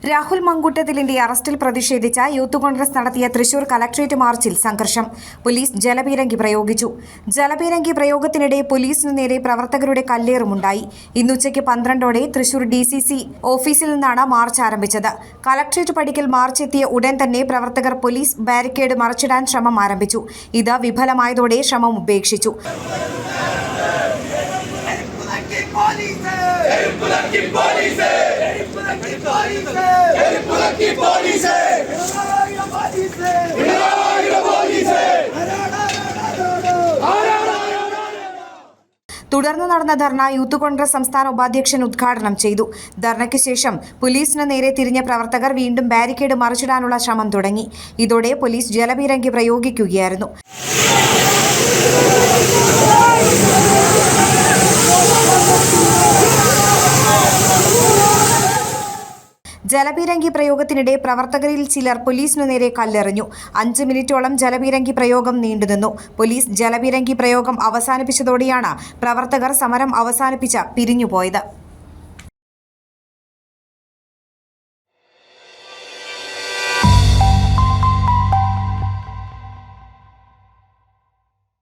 രാഹുൽ മങ്കൂട്ടത്തിലിന്റെ അറസ്റ്റിൽ പ്രതിഷേധിച്ച യൂത്ത് കോൺഗ്രസ് നടത്തിയ തൃശൂർ കളക്ട്രേറ്റ് മാർച്ചിൽ സംഘർഷം. പോലീസ് ജലപീരങ്കി പ്രയോഗിച്ചു. ജലപീരങ്കി പ്രയോഗത്തിനിടെ പോലീസിനു നേരെ പ്രവർത്തകരുടെ കല്ലേറുമുണ്ടായി. ഇന്നുച്ചയ്ക്ക് 12ഓടെ തൃശൂർ DCC ഓഫീസിൽ നിന്നാണ് മാർച്ച് ആരംഭിച്ചത്. കളക്ട്രേറ്റ് പടിക്കൽ മാർച്ച് എത്തിയ ഉടൻ തന്നെ പ്രവർത്തകർ പോലീസ് ബാരിക്കേഡ് മറിച്ചിടാൻ ശ്രമം ആരംഭിച്ചു. ഇത് വിഫലമായതോടെ ശ്രമം ഉപേക്ഷിച്ചു. തുടർന്ന് നടന്ന ധർണ യൂത്ത് കോൺഗ്രസ് സംസ്ഥാന ഉപാധ്യക്ഷൻ ഉദ്ഘാടനം ചെയ്തു. ധർണയ്ക്ക് ശേഷം പോലീസിന് നേരെ തിരിഞ്ഞ പ്രവർത്തകർ വീണ്ടും ബാരിക്കേഡ് മറിച്ചിടാനുള്ള ശ്രമം തുടങ്ങി. ഇതോടെ പോലീസ് ജലപീരങ്കി പ്രയോഗിക്കുകയായിരുന്നു. ജലപീരങ്കി പ്രയോഗത്തിനിടെ പ്രവർത്തകരിൽ ചിലർ പോലീസിനു നേരെ കല്ലെറിഞ്ഞു. 5 മിനിറ്റോളം ജലപീരങ്കി പ്രയോഗം നീണ്ടുനിന്നു. പോലീസ് ജലപീരങ്കി പ്രയോഗം അവസാനിപ്പിച്ചതോടെയാണ് പ്രവർത്തകർ സമരം അവസാനിപ്പിച്ച് പിരിഞ്ഞുപോയത്.